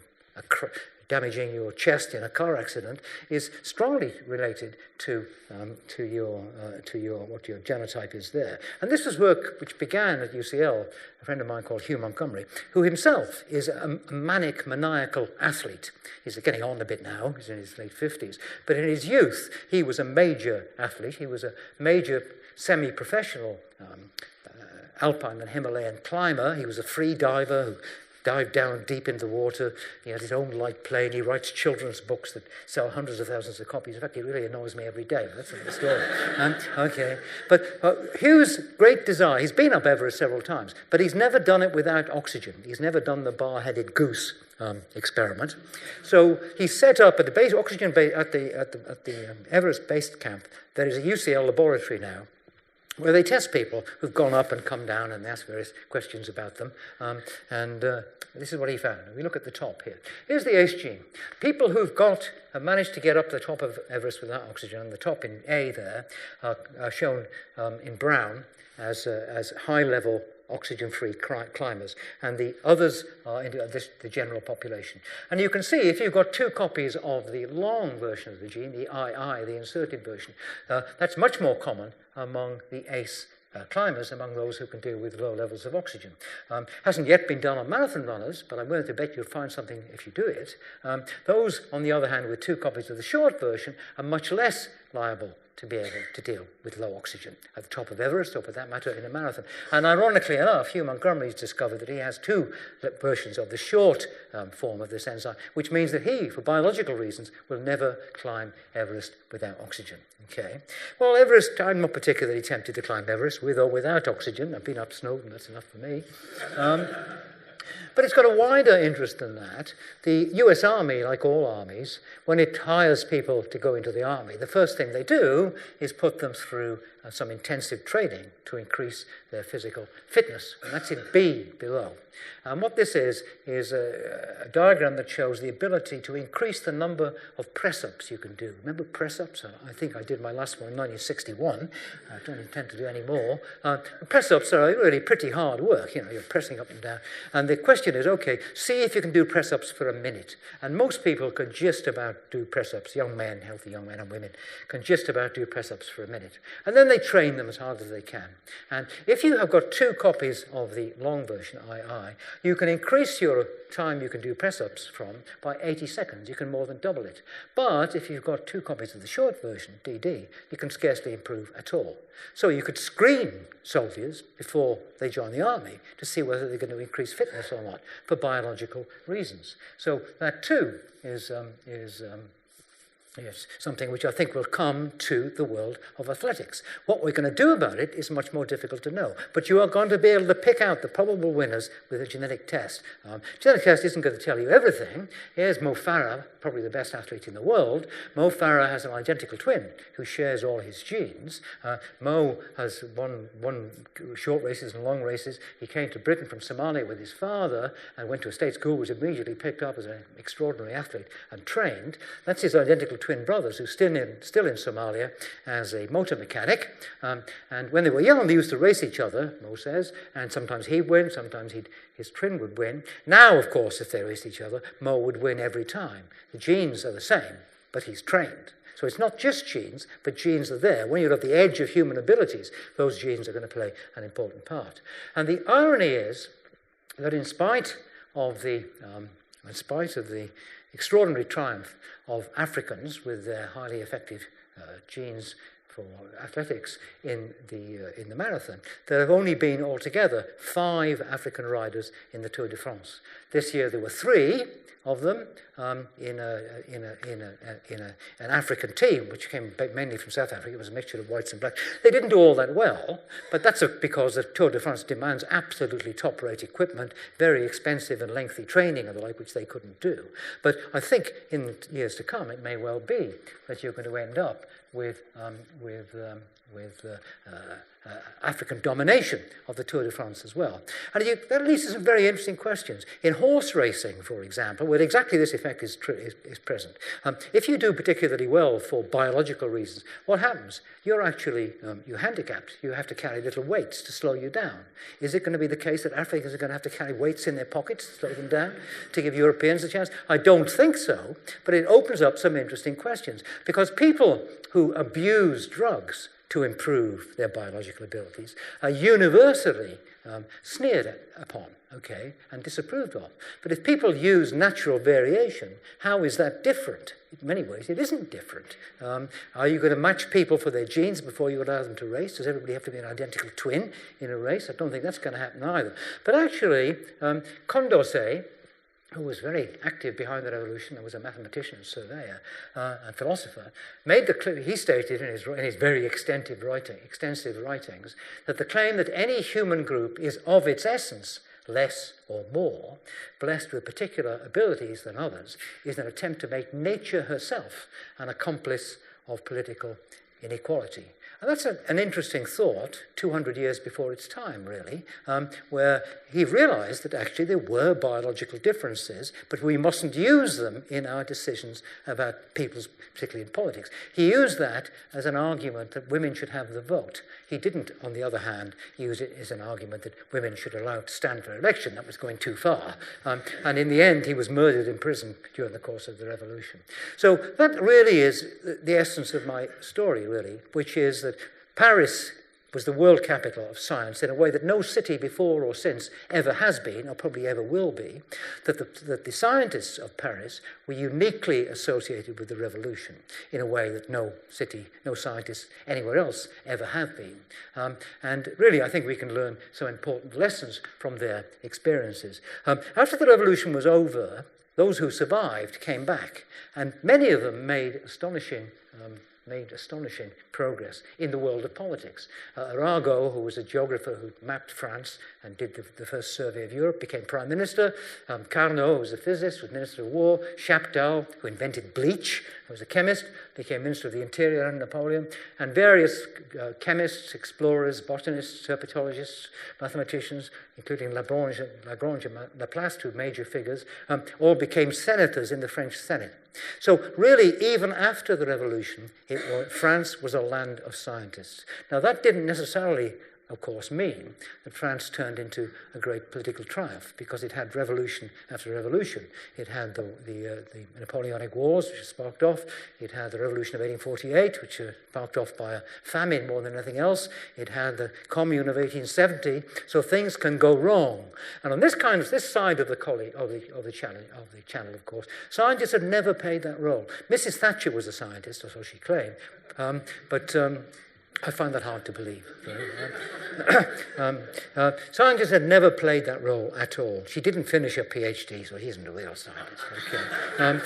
damaging your chest in a car accident, is strongly related to what your genotype is there. And this was work which began at UCL, a friend of mine called Hugh Montgomery, who himself is a maniacal athlete. He's getting on a bit now, he's in his late 50s. But in his youth, he was a major athlete. He was a major semi-professional alpine and Himalayan climber. He was a free diver who dived down deep into the water. He had his own light plane. He writes children's books that sell hundreds of thousands of copies. In fact, it really annoys me every day. That's another story. Okay. But Hugh's great desire, he's been up Everest several times, but he's never done it without oxygen. He's never done the bar-headed goose experiment. So he set up at the base, oxygen base, at the Everest base camp. There is a UCL laboratory now, where they test people who've gone up and come down and ask various questions about them. This is what he found. We look at the top here. Here's the ACE gene. People who've managed to get up to the top of Everest without oxygen, and the top in A there, are shown in brown as high-level oxygen-free climbers, and the others are into the general population. And you can see if you've got 2 copies of the long version of the gene, the II, the inserted version, that's much more common among the ACE climbers, among those who can deal with low levels of oxygen. Hasn't yet been done on marathon runners, but I'm willing to bet you'll find something if you do it. Those, on the other hand, with 2 copies of the short version are much less liable to be able to deal with low oxygen at the top of Everest, or for that matter, in a marathon. And ironically enough, Hugh Montgomery's discovered that he has 2 versions of the short form of this enzyme, which means that he, for biological reasons, will never climb Everest without oxygen. Okay. Well, Everest, I'm not particularly tempted to climb Everest with or without oxygen. I've been up Snowdon, that's enough for me. But it's got a wider interest than that. The US Army, like all armies, when it hires people to go into the army, the first thing they do is put them through some intensive training to increase their physical fitness. And that's in B below. And what this is a diagram that shows the ability to increase the number of press-ups you can do. Remember press-ups? I think I did my last one in 1961. I don't intend to do any more. Press-ups are really pretty hard work. You know, you're pressing up and down. And the question is, okay, see if you can do press-ups for a minute. And most people can just about do press-ups. Young men, healthy young men and women, can just about do press-ups for a minute. And then they train them as hard as they can. And if you have got 2 copies of the long version, II, you can increase your time you can do press-ups from by 80 seconds. You can more than double it. But if you've got 2 copies of the short version, DD, you can scarcely improve at all. So you could screen soldiers before they join the army to see whether they're going to increase fitness or not for biological reasons. So that too is something which I think will come to the world of athletics. What we're going to do about it is much more difficult to know. But you are going to be able to pick out the probable winners with a genetic test. Genetic test isn't going to tell you everything. Here's Mo Farah, probably the best athlete in the world. Mo Farah has an identical twin who shares all his genes. Mo has won short races and long races. He came to Britain from Somalia with his father and went to a state school, was immediately picked up as an extraordinary athlete and trained. That's his identical twin brothers who's still in Somalia as a motor mechanic. And when they were young, they used to race each other, Mo says, and sometimes he'd win, sometimes his twin would win. Now, of course, if they raced each other, Mo would win every time. The genes are the same, but he's trained. So it's not just genes, but genes are there. When you're at the edge of human abilities, those genes are going to play an important part. And the irony is that in spite of the extraordinary triumph of Africans with their highly effective genes for athletics in the marathon, there have only been altogether 5 African riders in the Tour de France. This year there were 3 of them in an African team, which came mainly from South Africa. It was a mixture of whites and blacks. They didn't do all that well, but that's because the Tour de France demands absolutely top-rate equipment, very expensive and lengthy training and the like, which they couldn't do. But I think in years to come, it may well be that you're going to end up with African domination of the Tour de France as well. And that leads to some very interesting questions. In horse racing, for example, where exactly this effect is present, if you do particularly well for biological reasons, what happens? You're actually you're handicapped. You have to carry little weights to slow you down. Is it going to be the case that Africans are going to have to carry weights in their pockets to slow them down to give Europeans a chance? I don't think so, but it opens up some interesting questions, because people who abuse drugs to improve their biological abilities are universally sneered upon, okay, and disapproved of. But if people use natural variation, how is that different? In many ways, it isn't different. Are you going to match people for their genes before you allow them to race? Does everybody have to be an identical twin in a race? I don't think that's going to happen either. But actually, Conductor, who was very active behind the revolution and was a mathematician and surveyor and philosopher, he stated in his very extensive writings that the claim that any human group is of its essence less or more blessed with particular abilities than others is an attempt to make nature herself an accomplice of political inequality. And that's an interesting thought, 200 years before its time, really, where he realized that actually there were biological differences, but we mustn't use them in our decisions about people's, particularly in politics. He used that as an argument that women should have the vote. He didn't, on the other hand, use it as an argument that women should be allowed to stand for election. That was going too far. And in the end, he was murdered in prison during the course of the revolution. So that really is the essence of my story, really, which is that Paris was the world capital of science in a way that no city before or since ever has been, or probably ever will be, that the scientists of Paris were uniquely associated with the revolution in a way that no city, no scientists anywhere else ever have been. And really, I think we can learn some important lessons from their experiences. After the revolution was over, those who survived came back, and many of them made astonishing progress in the world of politics. Arago, who was a geographer who mapped France and did the first survey of Europe, became prime minister. Carnot, who was a physicist, was minister of war. Chaptal, who invented bleach, who was a chemist, became minister of the interior under Napoleon. And various chemists, explorers, botanists, herpetologists, mathematicians, including Lagrange and Laplace, two major figures, all became senators in the French Senate. So really, even after the revolution, France was a land of scientists. Now, that didn't necessarily, of course, mean that France turned into a great political triumph, because it had revolution after revolution. It had the Napoleonic Wars, which sparked off. It had the Revolution of 1848, which was sparked off by a famine more than anything else. It had the Commune of 1870. So things can go wrong. And on this side of the channel, of course, scientists had never played that role. Mrs. Thatcher was a scientist, or so she claimed, but I find that hard to believe. Scientists had never played that role at all. She didn't finish her PhD, so she isn't a real scientist. Okay.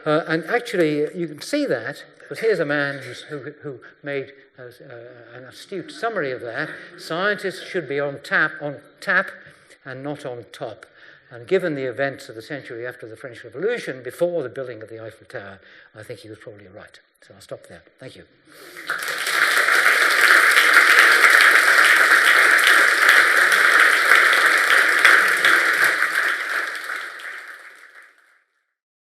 And actually, you can see that, because here's a man who made an astute summary of that. Scientists should be on tap and not on top. And given the events of the century after the French Revolution, before the building of the Eiffel Tower, I think he was probably right. So I'll stop there. Thank you.